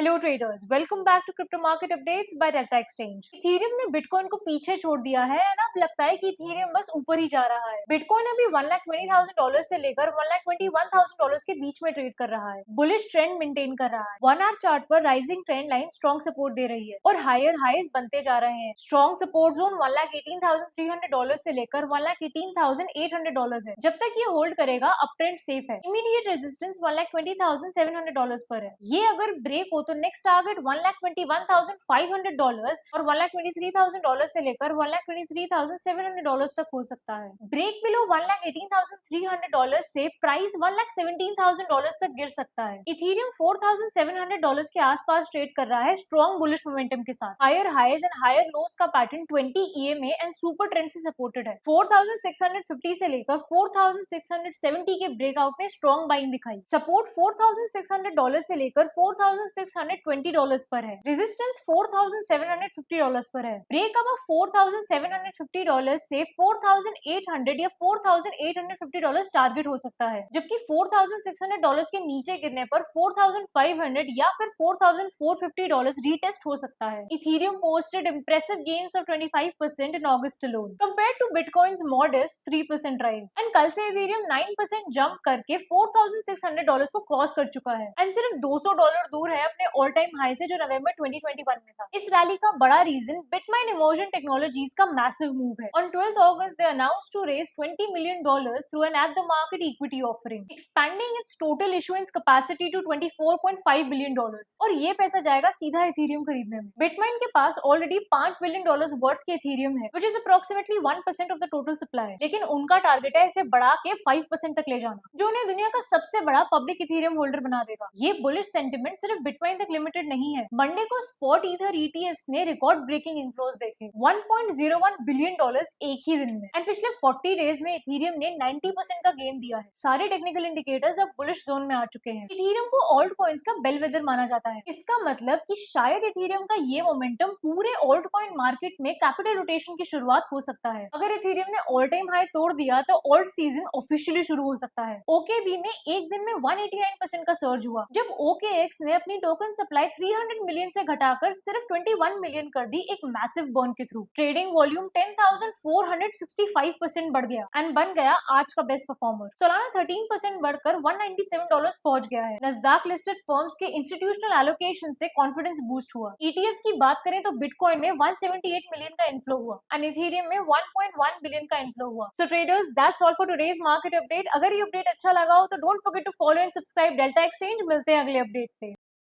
Hello traders, welcome back to crypto market updates by Delta Exchange. Ethereum ने Bitcoin को पीछे छोड़ दिया है और अब लगता है कि इथेरियम बस ऊपर ही जा रहा है। बिटकॉइन अभी $1,20,000 से लेकर $1,21,000 के बीच में ट्रेड कर रहा है। बुलिश ट्रेंड मेंटेन कर रहा है। 1 आवर चार्ट पर rising trend line strong support दे रही है और हायर हाइज बनते जा रहे हैं। स्ट्रॉन्ग सपोर्ट जोन $1,18,300 से लेकर $1,18,800 है। जब तक ये होल्ड करेगा अप ट्रेंड सेफ है। इमीडिएट रेजिस्टेंस $1,20,700 पर है। ये अगर ब्रेक हो तो नेक्स्ट टारगेट $1,21,500 और $1,23,000 से लेकर $1,23,700 तक हो सकता है। ब्रेक बिलो $1,18,300 से प्राइस $1,17,000 तक गिर सकता है। इथेरियम $4,700 के आसपास ट्रेड कर रहा है स्ट्रॉन्ग बुलिश मोमेंटम के साथ। Higher highs and higher lows का pattern 20 EMA and super trend से सपोर्टेड है। 4,650 से लेकर 4,670 के ब्रेकआउट ने स्ट्रॉन्ग बाइंग दिखाई। सपोर्ट $4,600 से लेकर $4,620 पर है। रेजिस्टेंस $4,750 पर है। ब्रेक अब $4,750 से $4,800 या $4,850 टारगेट हो सकता है, जबकि $4,600 के नीचे गिरने पर $4,500 या फिर $4,450 रीटेस्ट हो सकता है। Ethereum posted impressive gains of 25% in August alone compared to Bitcoin's modest 3% rise. And कल से इथेरियम 9% जंप करके $4,600 को क्रॉस कर चुका है एंड सिर्फ $200 दूर है अपने ऑल टाइम हाई से, जो नवंबर 2021 में था। इस रैली का बड़ा रीजन बिटमाइन इमर्जन टेक्नोलॉजीज का मैसिव मूव है। On 12 August they announced to raise $20 million through an at the market equity offering, expanding its total issuance capacity to $24.5 billion। और ये पैसा जाएगा सीधा इथेरियम खरीदने में। बिटमाइन के पास ऑलरेडी $5 billion वर्थ के इथेरियम है, which is approximately 1% of the total supply। लेकिन उनका टारगेट है इसे बढ़ा के 5% तक ले जाना, जो उन्हें दुनिया का सबसे बड़ा पब्लिक इथेरियम होल्डर बना देगा। ये बुलिश सेंटिमेंट सिर्फ बिटकॉइन तक लिमिटेड नहीं है। मंडे को स्पॉट ईथर ETFs ने रिकॉर्ड ब्रेकिंग इनफ्लोज देखे, $1.01 बिलियन एक ही दिन में। एंड पिछले 40 डेज में इथेरियम ने 90% का गेन दिया है। सारे टेक्निकल इंडिकेटर्स अब बुलिश जोन में आ चुके हैं। इथेरियम को ऑल्ट कॉइन्स का बेलवेदर माना जाता है। इसका मतलब कि शायद इथेरियम का ये मोमेंटम पूरे ऑल्ट कॉइन मार्केट में कैपिटल रोटेशन की शुरुआत हो सकता है। अगर इथेरियम ने ऑल टाइम हाई तोड़ दिया तो ऑल्ट सीजन ऑफिशियली शुरू हो सकता है। OKB में एक दिन में 189% का सर्ज हुआ, जब OKX ने अपनी टोकन सप्लाई 300 मिलियन से घटाकर सिर्फ 21 मिलियन कर दी एक मैसिव बर्न के थ्रू। ट्रेडिंग वॉल्यूम 10,465% बढ़ गया एंड बन गया आज का बेस्ट परफॉर्मर। सोलाना 13% बढ़कर $197 पहुंच गया है। नस्दाक लिस्टेड फर्म्स के इंस्टीट्यूशनल एलोकेशन से कॉन्फिडेंस बूस्ट हुआ। ETFs की बात करें तो बिटकॉइन में 178 मिलियन का इनफ्लो हुआ एंड इथेरियम में 1.1 बिलियन का इनफ्लो हुआ। So traders, that's all for today's market update. अगर ये अपडेट अच्छा लगा हो तो don't forget to follow and subscribe delta exchange. मिलते हैं अगले अपडेट पे।